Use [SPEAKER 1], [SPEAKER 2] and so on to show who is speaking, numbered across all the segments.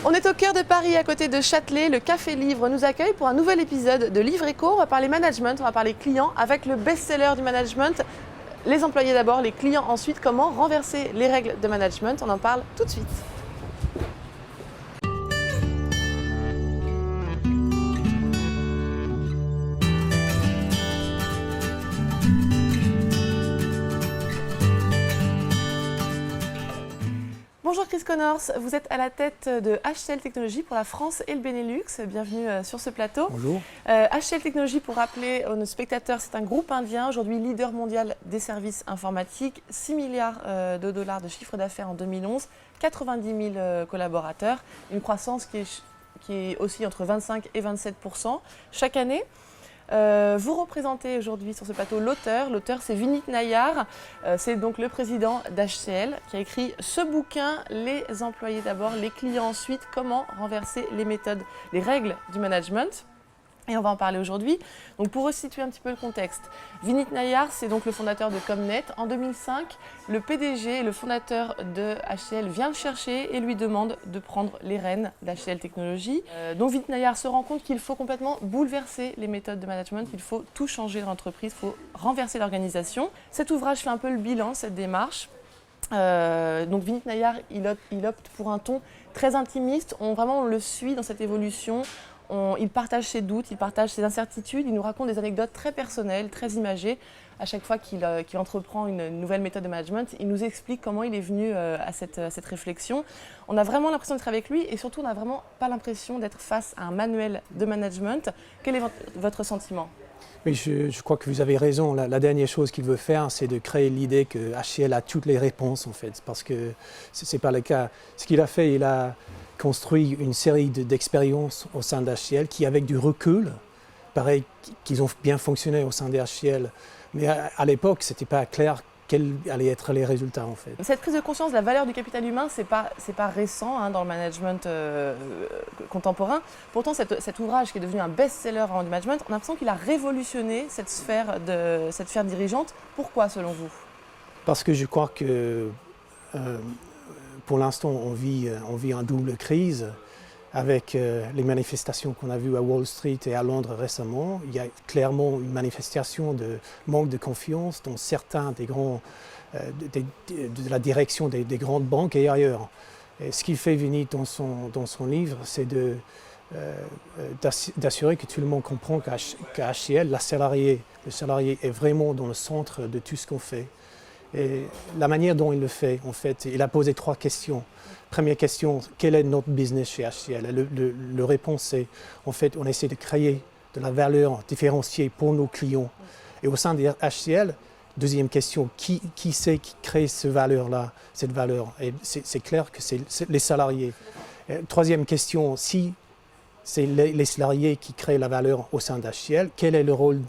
[SPEAKER 1] On est au cœur de Paris, à côté de Châtelet. Le Café Livre nous accueille pour un nouvel épisode de Livre Éco. On va parler management, on va parler clients avec le best-seller du management. Les employés d'abord, les clients ensuite. Comment renverser les règles de management? On en parle tout de suite. Bonjour Chris Connors, vous êtes à la tête de HCL Technologies pour la France et le Benelux. Bienvenue sur ce plateau.
[SPEAKER 2] Bonjour.
[SPEAKER 1] HCL Technologies, pour rappeler aux spectateurs, c'est un groupe indien, aujourd'hui leader mondial des services informatiques, 6 milliards de dollars de chiffre d'affaires en 2011, 90 000 collaborateurs, une croissance qui est aussi entre 25 et 27% chaque année. Vous représentez aujourd'hui sur ce plateau l'auteur. L'auteur, c'est Vinit Nayar. C'est donc le président d'HCL qui a écrit ce bouquin, Les employés d'abord, les clients ensuite, comment renverser les méthodes, les règles du management. Et on va en parler aujourd'hui. Donc pour resituer un petit peu le contexte, Vinit Nayar, c'est donc le fondateur de Comnet. En 2005, le PDG, le fondateur de HCL, vient le chercher et lui demande de prendre les rênes d'HCL Technologies. Donc Vinit Nayar se rend compte qu'il faut complètement bouleverser les méthodes de management, qu'il faut tout changer dans l'entreprise, il faut renverser l'organisation. Cet ouvrage fait un peu le bilan, cette démarche. Donc Vinit Nayar, il opte pour un ton très intimiste. On le suit dans cette évolution. Il partage ses doutes, il partage ses incertitudes, il nous raconte des anecdotes très personnelles, très imagées. À chaque fois qu'il entreprend une nouvelle méthode de management, il nous explique comment il est venu à cette réflexion. On a vraiment l'impression d'être avec lui et surtout on n'a vraiment pas l'impression d'être face à un manuel de management. Quel est votre sentiment ?
[SPEAKER 2] Oui, je crois que vous avez raison. La dernière chose qu'il veut faire, c'est de créer l'idée que HCL a toutes les réponses, en fait, parce que ce n'est pas le cas. Ce qu'il a fait, il a construit une série d'expériences au sein d'HCL qui, avec du recul, pareil, qu'ils ont bien fonctionné au sein d'HCL. Mais à l'époque, ce n'était pas clair quels allaient être les résultats, en fait.
[SPEAKER 1] Cette prise de conscience de la valeur du capital humain, c'est pas récent dans le management contemporain. Pourtant, cet ouvrage qui est devenu un best-seller en management, on a l'impression qu'il a révolutionné cette sphère dirigeante. Pourquoi, selon vous ?
[SPEAKER 2] Parce que je crois que pour l'instant, on vit une double crise avec les manifestations qu'on a vues à Wall Street et à Londres récemment. Il y a clairement une manifestation de manque de confiance dans certains des grands, de la direction des grandes banques et ailleurs. Et ce qu'il fait Vinit dans son livre, c'est d'assurer que tout le monde comprend qu'à HCL, le salarié est vraiment dans le centre de tout ce qu'on fait. Et la manière dont il le fait, en fait, il a posé 3 questions. Première question, quel est notre business chez HCL? Le réponse, c'est, en fait, on essaie de créer de la valeur différenciée pour nos clients. Et au sein de HCL, deuxième question, qui c'est qui crée cette valeur-là? Et c'est clair que c'est les salariés. Et troisième question, si c'est les salariés qui créent la valeur au sein d'HCL, quel est le rôle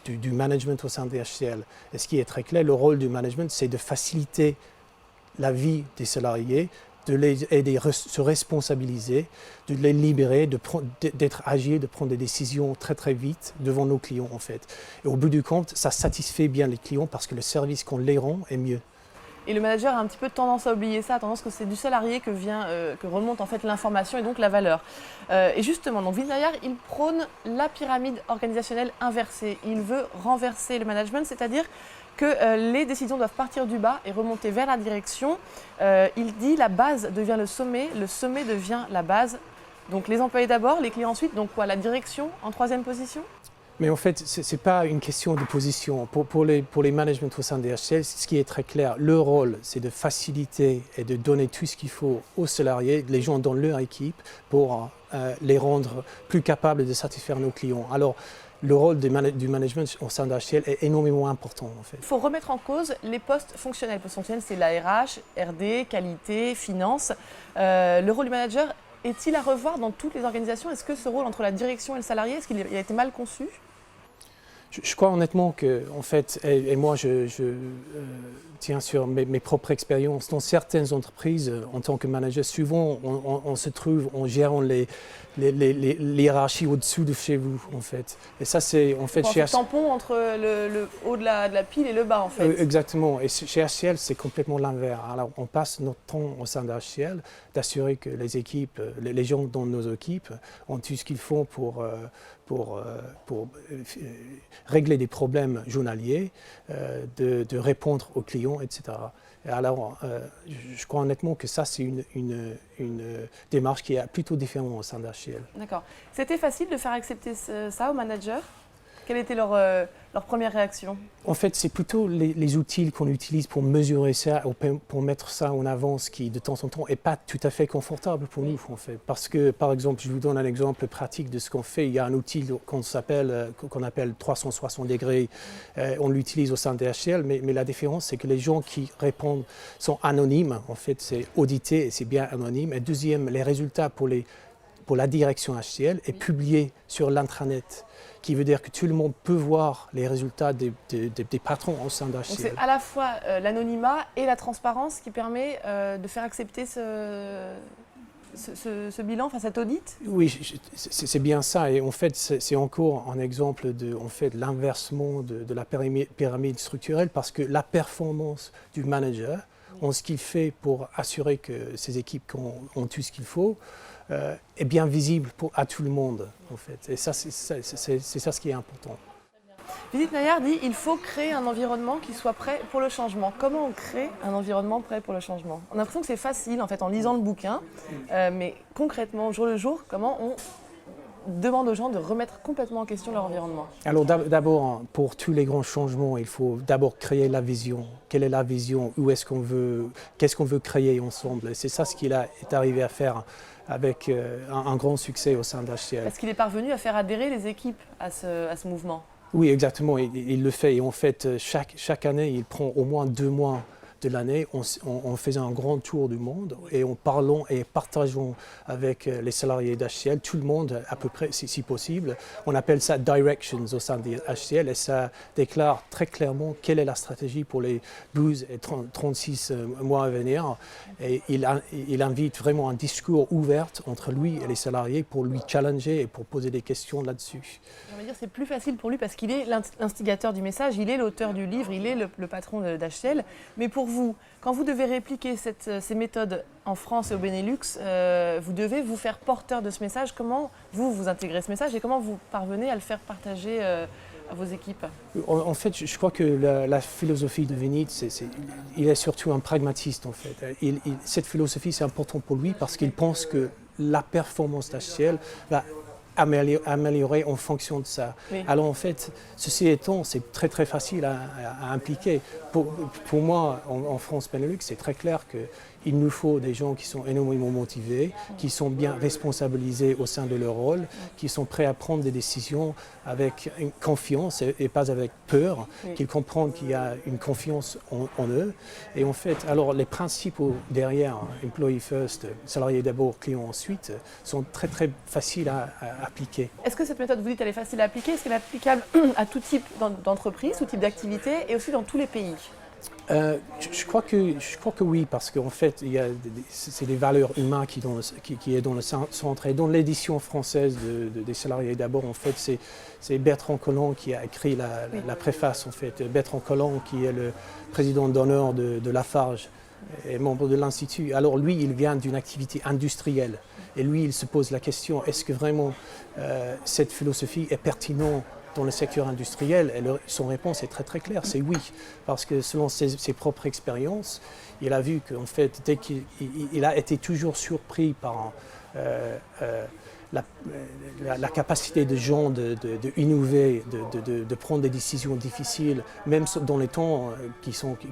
[SPEAKER 2] du management au sein d'HCL? Et ce qui est très clair, le rôle du management, c'est de faciliter la vie des salariés, de les aider à se responsabiliser, de les libérer, d'être agile, de prendre des décisions très très vite devant nos clients, en fait. Et au bout du compte, ça satisfait bien les clients parce que le service qu'on les rend est mieux.
[SPEAKER 1] Et le manager a un petit peu tendance à oublier ça, tendance que c'est du salarié que remonte en fait l'information et donc la valeur. Et justement, donc Vinit Nayar, il prône la pyramide organisationnelle inversée. Il veut renverser le management, c'est-à-dire que les décisions doivent partir du bas et remonter vers la direction. Il dit la base devient le sommet devient la base. Donc les employés d'abord, les clients ensuite, donc quoi, la direction en 3e position ?
[SPEAKER 2] Mais en fait, ce n'est pas une question de position. Pour les managements au sein des HCL, ce qui est très clair, leur rôle, c'est de faciliter et de donner tout ce qu'il faut aux salariés, les gens dans leur équipe, pour les rendre plus capables de satisfaire nos clients. Alors, le rôle du management au sein de HCL est énormément important, en fait.
[SPEAKER 1] Il faut remettre en cause les postes fonctionnels. Les postes fonctionnels, c'est la RH, RD, qualité, finance. Le rôle du manager est-il à revoir dans toutes les organisations? Est-ce que ce rôle entre la direction et le salarié, est-ce qu'il a été mal conçu?
[SPEAKER 2] Je crois honnêtement que, en fait, et moi je tiens sur mes propres expériences, dans certaines entreprises, en tant que manager, souvent on se trouve en gérant les hiérarchies au-dessous de chez vous, en fait. Et ça, c'est en fait
[SPEAKER 1] chez tampon entre le haut de la pile et le bas, en fait.
[SPEAKER 2] Exactement. Et chez HCL, c'est complètement l'inverse. Alors, on passe notre temps au sein de HCL d'assurer que les équipes, les gens dans nos équipes ont tout ce qu'ils font pour régler des problèmes journaliers, de répondre aux clients, etc. Et alors, je crois honnêtement que ça, c'est une démarche qui est plutôt différente au sein d'HCL.
[SPEAKER 1] D'accord. C'était facile de faire accepter ça aux managers ? Quelle était leur première réaction ?
[SPEAKER 2] En fait, c'est plutôt les outils qu'on utilise pour mesurer ça, ou pour mettre ça en avance, qui de temps en temps n'est pas tout à fait confortable pour nous, en fait. Parce que, par exemple, je vous donne un exemple pratique de ce qu'on fait. Il y a un outil qu'on appelle 360 degrés. On l'utilise au sein de HCL, mais la différence, c'est que les gens qui répondent sont anonymes. En fait, c'est audité et c'est bien anonyme. Et deuxième, les résultats pour la direction HCL est publié sur l'intranet, qui veut dire que tout le monde peut voir les résultats des patrons au sein d'HCL.
[SPEAKER 1] Donc c'est à la fois l'anonymat et la transparence qui permet de faire accepter ce bilan, enfin cet audit ?
[SPEAKER 2] Oui, c'est bien ça. Et en fait, c'est encore un exemple de l'inversement de la pyramide structurelle, parce que la performance du manager, en ce qu'il fait pour assurer que ses équipes ont tout ce qu'il faut, est bien visible à tout le monde, en fait. Et ça, c'est ça ce qui est important.
[SPEAKER 1] Vidit Nayar dit qu'il faut créer un environnement qui soit prêt pour le changement. Comment on crée un environnement prêt pour le changement ? On a l'impression que c'est facile, en fait, en lisant le bouquin, mais concrètement, au jour le jour, comment on demande aux gens de remettre complètement en question leur environnement ?
[SPEAKER 2] Alors d'abord, pour tous les grands changements, il faut d'abord créer la vision. Quelle est la vision ? Où est-ce qu'on veut ? Qu'est-ce qu'on veut créer ensemble ? Et c'est ça ce qu'il est arrivé à faire avec un grand succès au sein d'HCL.
[SPEAKER 1] Est-ce qu'il est parvenu à faire adhérer les équipes à ce mouvement ?
[SPEAKER 2] Oui, exactement. Il le fait. Et en fait, chaque année, il prend au moins 2 mois de l'année, on faisait un grand tour du monde et en parlant et partageant avec les salariés d'HCL, tout le monde à peu près, si possible. On appelle ça Directions au sein de HCL et ça déclare très clairement quelle est la stratégie pour les 12 et 36 mois à venir. Et il invite vraiment un discours ouvert entre lui et les salariés pour lui challenger et pour poser des questions là-dessus.
[SPEAKER 1] On va dire c'est plus facile pour lui parce qu'il est l'instigateur du message, il est l'auteur du livre, il est le patron d'HCL. Mais pour vous, quand vous devez répliquer ces méthodes en France et au Benelux, vous devez vous faire porteur de ce message. Comment vous intégrez ce message et comment vous parvenez à le faire partager à vos équipes ?
[SPEAKER 2] En fait, je crois que la philosophie de Vinit, il est surtout un pragmatiste en fait. Cette philosophie, c'est important pour lui parce qu'il pense que la performance d'HCL va améliorer en fonction de ça. Oui. Alors en fait, ceci étant, c'est très très facile à impliquer. Pour moi, en France Benelux, c'est très clair qu'il nous faut des gens qui sont énormément motivés, qui sont bien responsabilisés au sein de leur rôle, qui sont prêts à prendre des décisions avec une confiance et pas avec peur, qu'ils comprennent qu'il y a une confiance en eux. Et en fait, alors les principes derrière, employee first, salarié d'abord, client ensuite, sont très très faciles à appliquer.
[SPEAKER 1] Est-ce que cette méthode, vous dites, elle est facile à appliquer ? Est-ce qu'elle est applicable à tout type d'entreprise, tout type d'activité et aussi dans tous les pays ?
[SPEAKER 2] Je crois que oui, parce qu'en fait, c'est des valeurs humaines qui est dans le centre. Et dans l'édition française des salariés d'abord, en fait, c'est Bertrand Collomb qui a écrit la préface, en fait. Bertrand Collomb, qui est le président d'honneur de Lafarge et membre de l'Institut. Alors lui, il vient d'une activité industrielle. Et lui, il se pose la question, est-ce que vraiment cette philosophie est pertinente dans le secteur industriel? Et son réponse est très très claire, c'est oui. Parce que selon ses propres expériences, il a vu qu'en fait, dès qu'il a été toujours surpris par la capacité des gens d'innover, de prendre des décisions difficiles, même dans les temps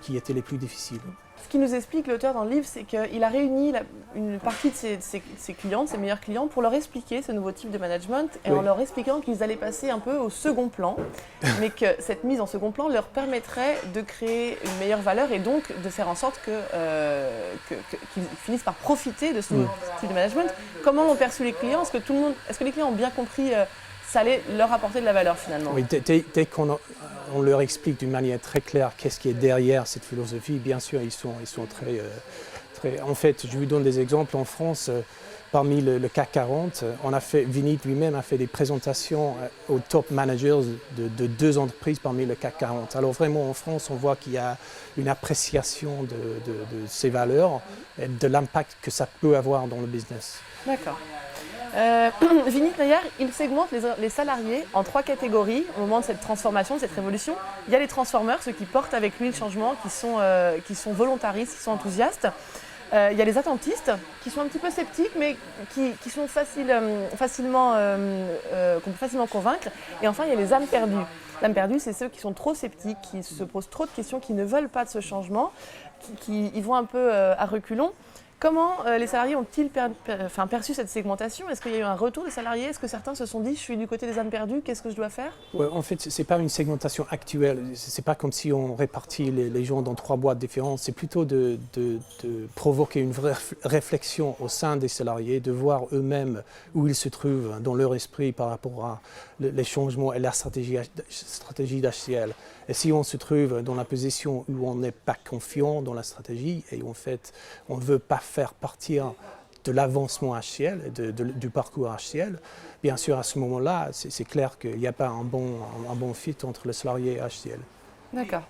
[SPEAKER 2] qui étaient les plus difficiles.
[SPEAKER 1] Ce qui nous explique l'auteur dans le livre, c'est qu'il a réuni une partie de ses clients, de ses meilleurs clients, pour leur expliquer ce nouveau type de management et en leur expliquant qu'ils allaient passer un peu au second plan, mais que cette mise en second plan leur permettrait de créer une meilleure valeur et donc de faire en sorte qu'ils finissent par profiter de ce nouveau type de management. Comment l'ont perçu les clients ? Est-ce que les clients ont bien compris ça allait leur apporter de la valeur finalement.
[SPEAKER 2] Oui, dès qu'on on leur explique d'une manière très claire qu'est-ce qui est derrière cette philosophie, bien sûr, ils sont très... En fait, je vous donne des exemples. En France, parmi le CAC 40, Vinit lui-même a fait des présentations aux top managers de 2 entreprises parmi le CAC 40. Alors vraiment, en France, on voit qu'il y a une appréciation de ces valeurs et de l'impact que ça peut avoir dans le business.
[SPEAKER 1] D'accord. Vinit Nayar, il segmente les salariés en 3 catégories au moment de cette transformation, de cette révolution. Il y a les transformers, ceux qui portent avec lui le changement, qui sont volontaristes, qui sont enthousiastes. Il y a les attentistes, qui sont un petit peu sceptiques, mais qui sont facilement qu'on peut facilement convaincre. Et enfin, il y a les âmes perdues. L'âme perdue, c'est ceux qui sont trop sceptiques, qui se posent trop de questions, qui ne veulent pas de ce changement, qui y vont un peu à reculons. Comment les salariés ont-ils perçu cette segmentation? Est-ce qu'il y a eu un retour des salariés? Est-ce que certains se sont dit « je suis du côté des âmes perdues, qu'est-ce que je dois faire ?»
[SPEAKER 2] Ouais, en fait, ce n'est pas une segmentation actuelle. Ce n'est pas comme si on répartit les gens dans 3 boîtes différentes. C'est plutôt de provoquer une vraie réflexion au sein des salariés, de voir eux-mêmes où ils se trouvent dans leur esprit par rapport à les changements et la stratégie d'HCL. Et si on se trouve dans la position où on n'est pas confiant dans la stratégie et en fait on ne veut pas faire partir de l'avancement HCL, du parcours HCL, bien sûr à ce moment-là, c'est clair qu'il n'y a pas un bon fit entre le salarié et HCL.
[SPEAKER 1] D'accord.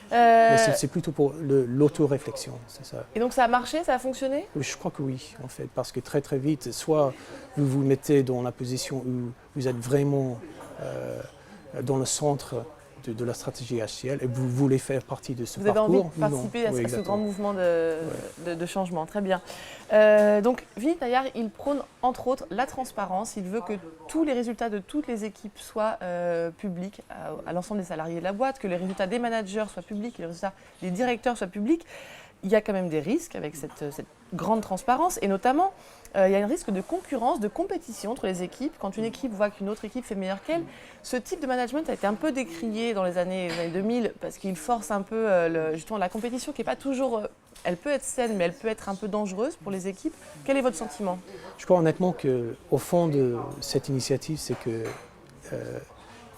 [SPEAKER 2] Mais c'est plutôt pour l'auto-réflexion, c'est ça.
[SPEAKER 1] Et donc ça a marché, ça a fonctionné?
[SPEAKER 2] Je crois que oui, en fait, parce que très très vite, soit vous vous mettez dans la position où vous êtes vraiment dans le centre de la stratégie HCL et vous voulez faire partie de ce parcours.
[SPEAKER 1] Vous avez envie de participer à ce grand mouvement de changement, très bien. Donc Vinit Nayar, il prône entre autres la transparence, il veut que tous les résultats de toutes les équipes soient publics à l'ensemble des salariés de la boîte, que les résultats des managers soient publics, que les résultats des directeurs soient publics. Il y a quand même des risques avec cette grande transparence et notamment il y a un risque de concurrence, de compétition entre les équipes. Quand une équipe voit qu'une autre équipe fait meilleur qu'elle, ce type de management a été un peu décrié dans les années 2000 parce qu'il force un peu justement la compétition qui n'est pas toujours... elle peut être saine mais elle peut être un peu dangereuse pour les équipes. Quel est votre sentiment?
[SPEAKER 2] Je crois honnêtement qu'au fond de cette initiative, c'est que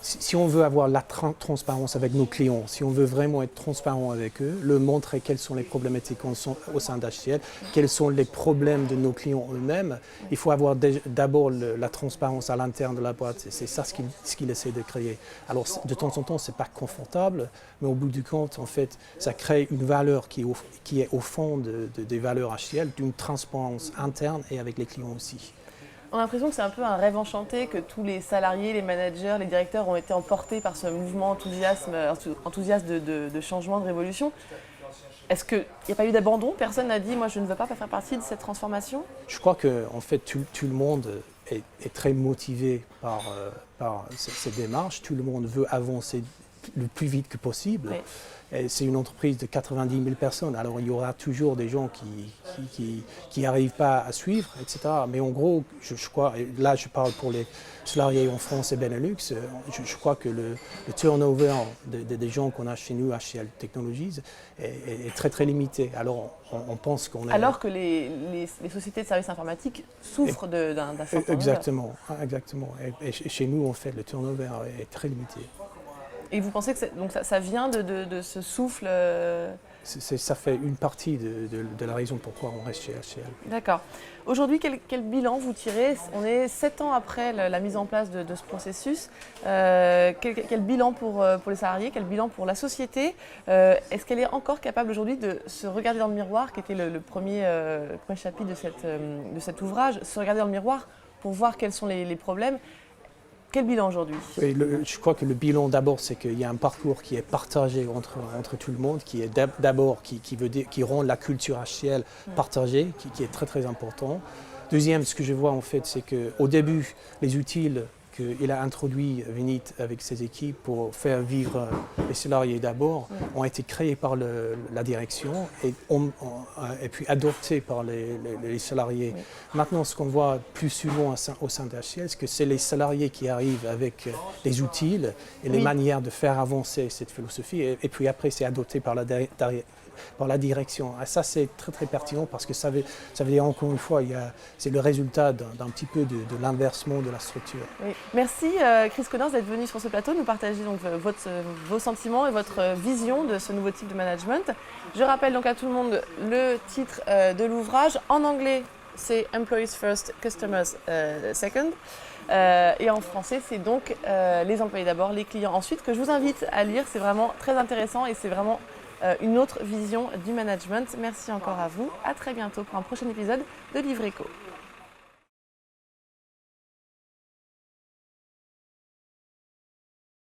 [SPEAKER 2] si on veut avoir la transparence avec nos clients, si on veut vraiment être transparent avec eux, leur montrer quelles sont les problématiques au sein d'HCL, quels sont les problèmes de nos clients eux-mêmes, il faut avoir d'abord la transparence à l'interne de la boîte. C'est ça ce qu'il essaie de créer. Alors de temps en temps, ce n'est pas confortable, mais au bout du compte, en fait, ça crée une valeur qui est au fond des valeurs HCL, d'une transparence interne et avec les clients aussi.
[SPEAKER 1] On a l'impression que c'est un peu un rêve enchanté, que tous les salariés, les managers, les directeurs ont été emportés par ce mouvement enthousiaste de changement, de révolution. Est-ce qu'il n'y a pas eu d'abandon? Personne n'a dit « moi je ne veux pas faire partie de cette transformation ».
[SPEAKER 2] Je crois que en fait, tout le monde est très motivé par cette démarche. Tout le monde veut avancer le plus vite que possible. Oui. C'est une entreprise de 90 000 personnes, alors il y aura toujours des gens qui n'arrivent pas à suivre, etc. Mais en gros, je crois, et là je parle pour les salariés en France et Benelux, je crois que le turnover des gens qu'on a chez nous, HCL Technologies, est très très limité. Alors on pense qu'on est...
[SPEAKER 1] Alors que les sociétés de services informatiques souffrent d'un certain
[SPEAKER 2] Exactement. Et chez nous, en fait, le turnover est très limité.
[SPEAKER 1] Et vous pensez que ça vient de ce souffle
[SPEAKER 2] Ça fait une partie de la raison pourquoi on reste chez HCL.
[SPEAKER 1] D'accord. Aujourd'hui, quel bilan vous tirez? On est 7 ans après la mise en place de ce processus. Quel bilan pour les salariés? Quel bilan pour la société? Est-ce qu'elle est encore capable aujourd'hui de se regarder dans le miroir, qui était le premier chapitre de cet ouvrage, se regarder dans le miroir pour voir quels sont les problèmes? Quel bilan aujourd'hui?
[SPEAKER 2] Oui, je crois que le bilan d'abord, c'est qu'il y a un parcours qui est partagé entre tout le monde, qui est d'abord qui rend la culture HCL partagée, qui est très très important. Deuxième, ce que je vois en fait, c'est qu'au début, les outils qu'il a introduits Vinit avec ses équipes pour faire vivre les salariés d'abord ont été créés par la direction et puis adoptés par les salariés. Oui. Maintenant, ce qu'on voit plus souvent au sein d'HCL, c'est que c'est les salariés qui arrivent avec les outils et les manières de faire avancer cette philosophie et puis après c'est adopté par par la direction. Et ça, c'est très très pertinent parce que ça veut dire encore une fois, c'est le résultat d'un petit peu de l'inversement de la structure.
[SPEAKER 1] Oui. Merci Chris Connors d'être venu sur ce plateau, nous partager donc vos sentiments et votre vision de ce nouveau type de management. Je rappelle donc à tout le monde le titre de l'ouvrage. En anglais, c'est Employees First, Customers Second. Et en français, c'est donc les employés d'abord, les clients ensuite, que je vous invite à lire. C'est vraiment très intéressant et c'est vraiment une autre vision du management. Merci encore à vous. À très bientôt pour un prochain épisode de Livre Éco.